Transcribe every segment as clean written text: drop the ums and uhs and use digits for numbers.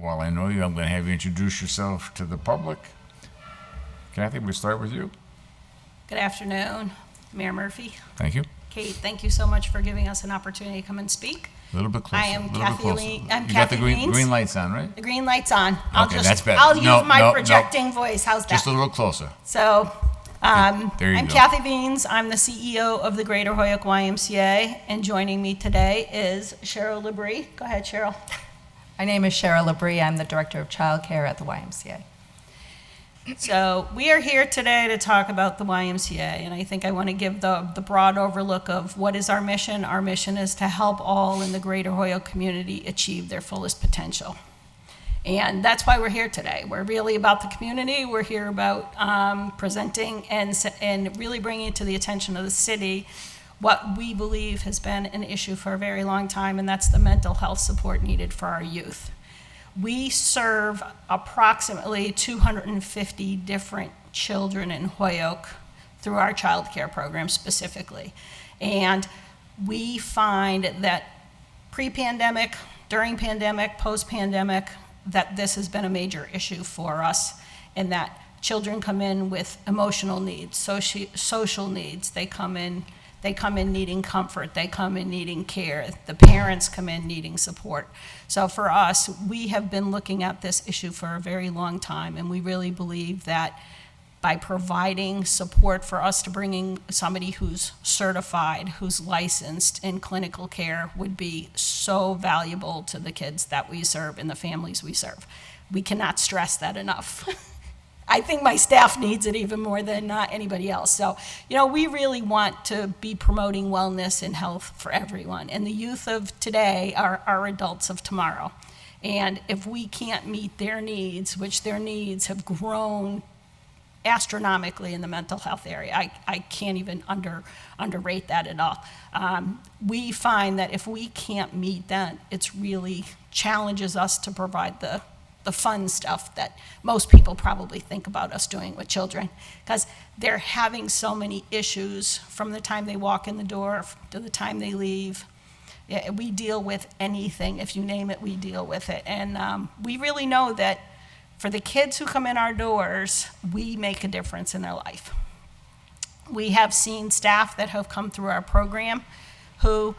while I know you, I'm going to have you introduce yourself to the public. Kathy, we'll start with you. Good afternoon, Mayor Murphy. Thank you. Kate, thank you so much for giving us an opportunity to come and speak. A little bit closer. I am a little Kathy bit closer. I'm You got Kathy the Viensand. green lights on, right? The green light's on. Okay, that's better. I'll use No, my no, projecting voice. How's that? Just a little closer. So, There you I'm go. Kathy Viensand. I'm the CEO of the Greater Holyoke YMCA, and joining me today is Cheryl Labrie. Go ahead, Cheryl. My name is Cheryl Labrie. I'm the Director of Child Care at the YMCA. So we are here today to talk about the YMCA, and I think I want to give the broad overlook of what is our mission. Our mission is to help all in the Greater Holyoke community achieve their fullest potential. And that's why we're here today. We're really about the community. We're here about presenting and really bringing to the attention of the city what we believe has been an issue for a very long time, and that's the mental health support needed for our youth. We serve approximately 250 different children in Holyoke through our child care program specifically. And we find that pre-pandemic, during pandemic, post-pandemic, that this has been a major issue for us, and that children come in with emotional needs, social needs. They come in needing comfort. They come in needing care. The parents come in needing support. So for us, we have been looking at this issue for a very long time, and we really believe that by providing support for us to bringing somebody who's certified, who's licensed in clinical care would be so valuable to the kids that we serve and the families we serve. We cannot stress that enough. I think my staff needs it even more than anybody else. So, we really want to be promoting wellness and health for everyone. And the youth of today are our adults of tomorrow. And if we can't meet their needs, which their needs have grown astronomically in the mental health area, I can't even underrate that at all. We find that if we can't meet that, it's really challenges us to provide the fun stuff that most people probably think about us doing with children, because they're having so many issues from the time they walk in the door to the time they leave. Yeah, we deal with anything. If you name it, we deal with it. And we really know that for the kids who come in our doors, we make a difference in their life. We have seen staff that have come through our program who,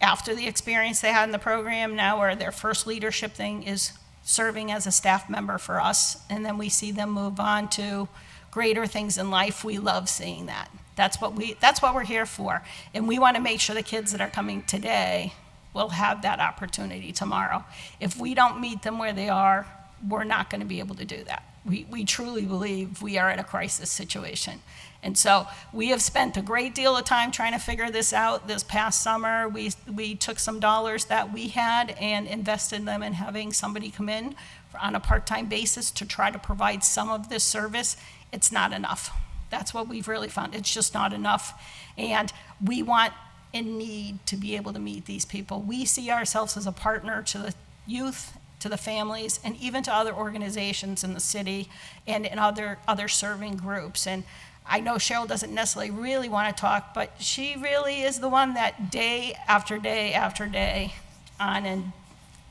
after the experience they had in the program, now where their first leadership thing is serving as a staff member for us, and then we see them move on to greater things in life. We love seeing that. That's what we're here for. And we want to make sure the kids that are coming today will have that opportunity tomorrow. If we don't meet them where they are, we're not going to be able to do that. We truly believe we are at a crisis situation. And so we have spent a great deal of time trying to figure this out. This past summer, we took some dollars that we had and invested them in having somebody come in on a part-time basis to try to provide some of this service. It's not enough. That's what we've really found. It's just not enough. And we want and need to be able to meet these people. We see ourselves as a partner to the youth, to the families, and even to other organizations in the city and in other serving groups. And I know Cheryl doesn't necessarily really want to talk, but she really is the one that day after day after day on a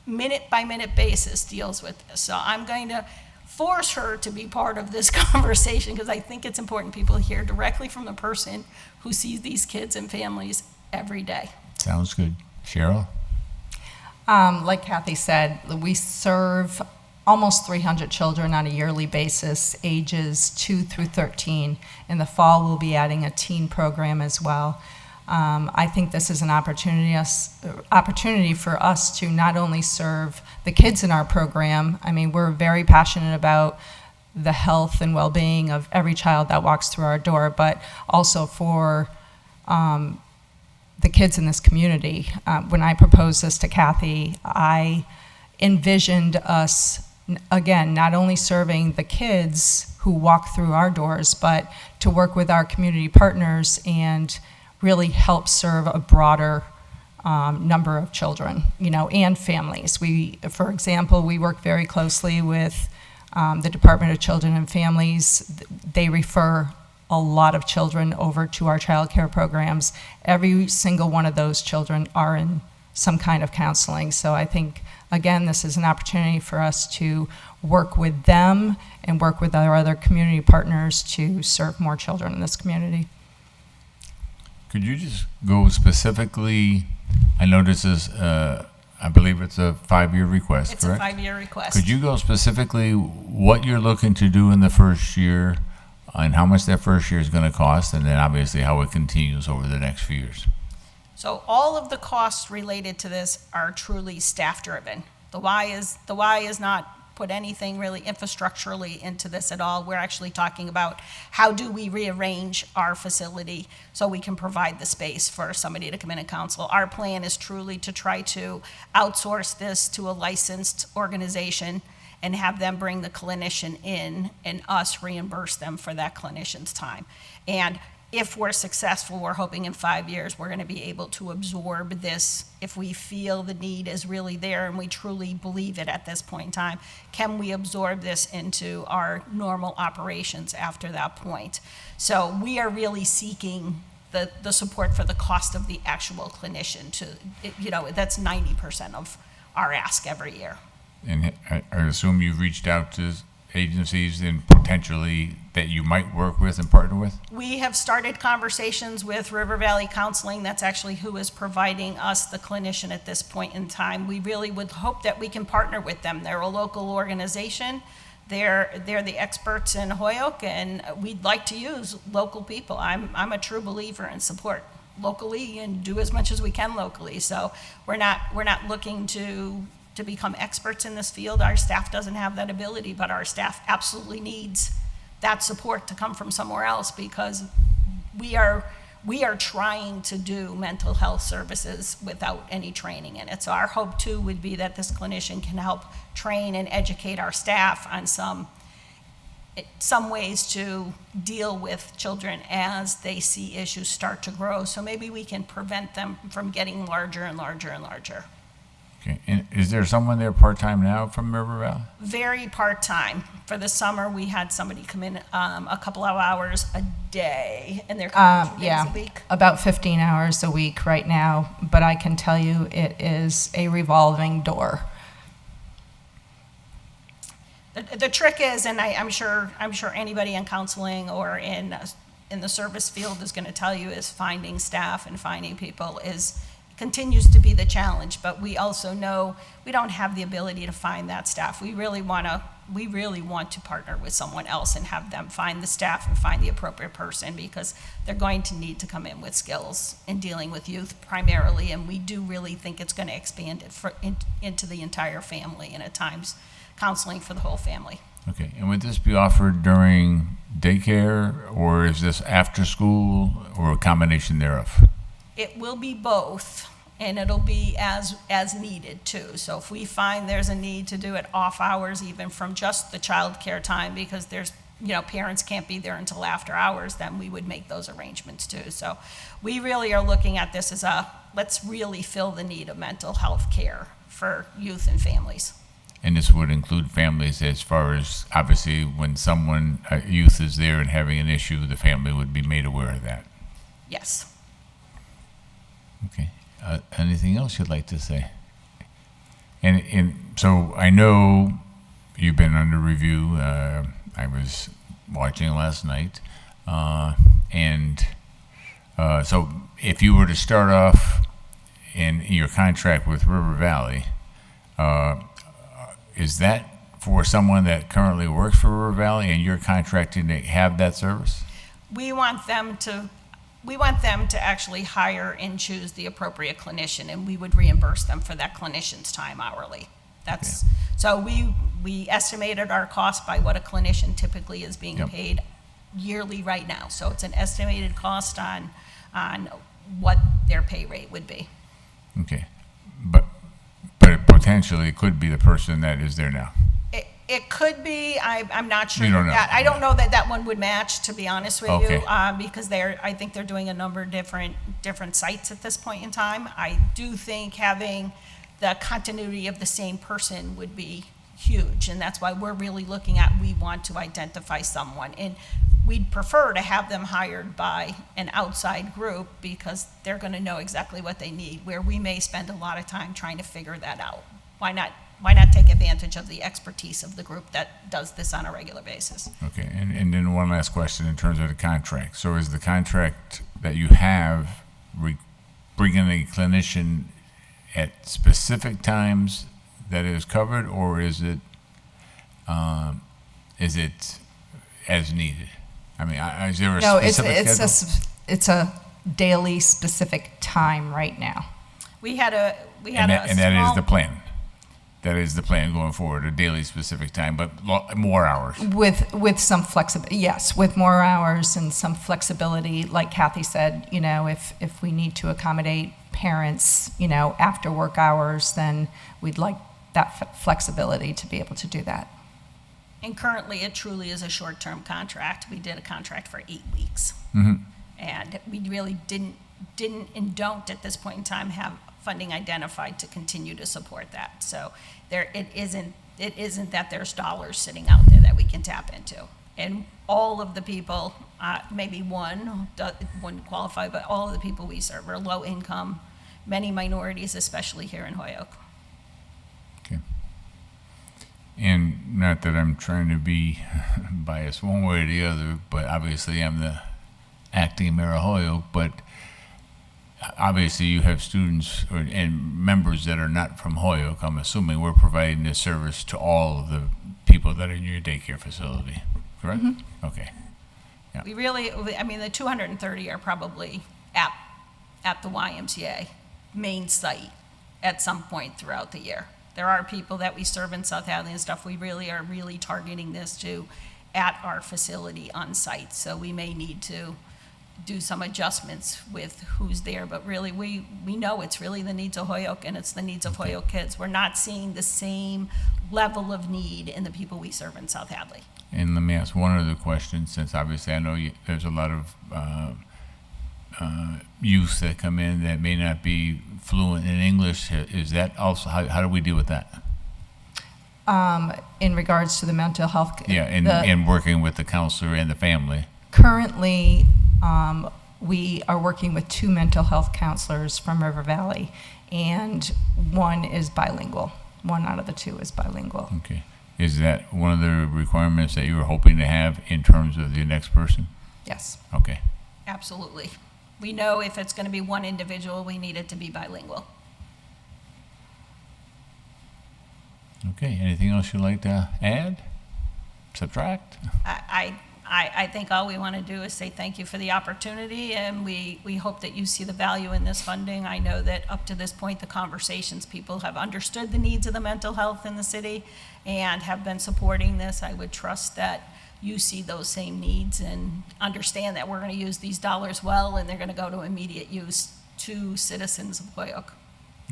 minute-by-minute basis deals with this. So I'm going to force her to be part of this conversation because I think it's important people hear directly from the person who sees these kids and families every day. Sounds good. Cheryl? Like Kathy said, we serve almost 300 children on a yearly basis, ages 2 through 13. In the fall, we'll be adding a teen program as well. I think this is an opportunity for us to not only serve the kids in our program. I mean, we're very passionate about the health and well-being of every child that walks through our door, but also for the kids in this community. When I proposed this to Kathy, I envisioned us, again, not only serving the kids who walk through our doors, but to work with our community partners and really help serve a broader number of children, and families. For example, we work very closely with the Department of Children and Families. They refer a lot of children over to our child care programs. Every single one of those children are in some kind of counseling. So I think, again, this is an opportunity for us to work with them and work with our other community partners to serve more children in this community. Could you just go specifically, I know this is, I believe it's a 5-year request, It's correct? a 5-year request. Could you go specifically what you're looking to do in the first year and how much that first year is going to cost, and then obviously how it continues over the next few years? So all of the costs related to this are truly staff-driven. The Y is not put anything really infrastructurally into this at all. We're actually talking about how do we rearrange our facility so we can provide the space for somebody to come in and counsel. Our plan is truly to try to outsource this to a licensed organization and have them bring the clinician in and us reimburse them for that clinician's time. And if we're successful, we're hoping in 5 years, we're gonna be able to absorb this. If we feel the need is really there and we truly believe it at this point in time, can we absorb this into our normal operations after that point? So we are really seeking the support for the cost of the actual clinician that's 90% of our ask every year. And I assume you've reached out to agencies and potentially that you might work with and partner with? We have started conversations with River Valley Counseling. That's actually who is providing us the clinician at this point in time. We really would hope that we can partner with them. They're a local organization. They're the experts in Holyoke, and we'd like to use local people. I'm a true believer in support locally and do as much as we can locally. So we're not looking to become experts in this field. Our staff doesn't have that ability, but our staff absolutely needs that support to come from somewhere else, because we are trying to do mental health services without any training in it. So our hope too would be that this clinician can help train and educate our staff on some ways to deal with children as they see issues start to grow. So maybe we can prevent them from getting larger and larger and larger. Okay, and is there someone there part-time now from River Valley? Very part-time. For the summer, we had somebody come in a couple of hours a day, and they're coming 2 days a week. About 15 hours a week right now, but I can tell you it is a revolving door. The trick is, and I'm sure anybody in counseling or in the service field is going to tell you, is finding staff and finding people continues to be the challenge. But we also know we don't have the ability to find that staff. We really want to partner with someone else and have them find the staff and find the appropriate person, because they're going to need to come in with skills in dealing with youth primarily, and we do really think it's going to expand it into the entire family, and at times counseling for the whole family. Okay, and would this be offered during daycare, or is this after school, or a combination thereof? It will be both, and it'll be as needed too. So if we find there's a need to do it off hours, even from just the child care time, because there's, parents can't be there until after hours, then we would make those arrangements too. So we really are looking at this as let's really fill the need of mental health care for youth and families. And this would include families, as far as, obviously, when a youth is there and having an issue, the family would be made aware of that. Yes. Okay. Anything else you'd like to say? And so I know you've been under review. I was watching last night. So if you were to start off in your contract with River Valley, is that for someone that currently works for River Valley and you're contracting to have that service? We want them to actually hire and choose the appropriate clinician, and we would reimburse them for that clinician's time hourly. So we estimated our cost by what a clinician typically is being paid yearly right now. So it's an estimated cost on what their pay rate would be. Okay, but it potentially could be the person that is there now. It could be. I'm not sure. You don't know. I don't know that one would match, to be honest with Okay. you, because I think they're doing a number of different sites at this point in time. I do think having the continuity of the same person would be huge, and that's why we're really looking at, we want to identify someone. And we'd prefer to have them hired by an outside group because they're going to know exactly what they need, where we may spend a lot of time trying to figure that out. Why not take advantage of the expertise of the group that does this on a regular basis? Okay, and then one last question in terms of the contract. So is the contract that you have bringing a clinician at specific times that is covered, or is it as needed? I mean, is there a No, specific schedule? it's a daily specific time right now. We had a And that is small- the plan. That is the plan going forward, a daily specific time, but more hours. With some flexibility, yes, with more hours and some flexibility, like Kathy said, you know, if we need to accommodate parents, you know, after work hours, then we'd like that flexibility to be able to do that. And currently, it truly is a short-term contract. We did a contract for 8 weeks. Mm-hmm. And we really didn't and don't at this point in time have funding identified to continue to support that. So it isn't that there's dollars sitting out there that we can tap into. And all of the people, maybe one wouldn't qualify, but all of the people we serve are low income, many minorities, especially here in Holyoke. Okay. And not that I'm trying to be biased one way or the other, but obviously I'm the acting mayor of Holyoke, but obviously you have students and members that are not from Holyoke. I'm assuming we're providing this service to all of the people that are in your daycare facility, correct? Mm-hmm. Okay. Yeah. The 230 are probably at the YMCA main site at some point throughout the year. There are people that we serve in South Hadley and stuff. We really are targeting this to at our facility on site. So we may need to do some adjustments with who's there, but really we know it's really the needs of Holyoke and it's the needs of Holyoke kids. We're not seeing the same level of need in the people we serve in South Hadley. And let me ask one other question, since obviously I know there's a lot of youth that come in that may not be fluent in English. Is that also, how do we deal with that? In regards to the mental health. Yeah, and working with the counselor and the family. Currently, we are working with 2 mental health counselors from River Valley, and one is bilingual. One out of the 2 is bilingual. Okay. Is that one of the requirements that you were hoping to have in terms of the next person? Yes. Okay. Absolutely. We know if it's going to be one individual, we need it to be bilingual. Okay. Anything else you'd like to add? Subtract? I think all we want to do is say thank you for the opportunity, and we hope that you see the value in this funding. I know that up to this point, the conversations, people have understood the needs of the mental health in the city and have been supporting this. I would trust that you see those same needs and understand that we're going to use these dollars well, and they're going to go to immediate use to citizens of Holyoke.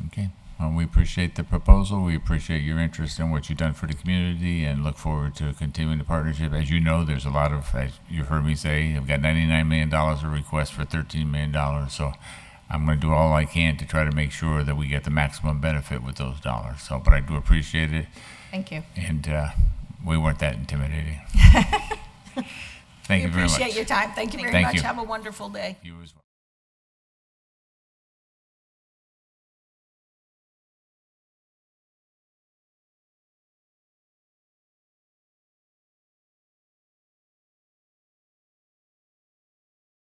Okay. Well, we appreciate the proposal. We appreciate your interest in what you've done for the community and look forward to continuing the partnership. As you know, there's a lot of, as you've heard me say, I've got $99 million of requests for $13 million. So I'm going to do all I can to try to make sure that we get the maximum benefit with those dollars. So, but I do appreciate it. Thank you. And we weren't that intimidating. Thank you very much. We appreciate your time. Thank you very Thank much. you. Have a wonderful day. You as well.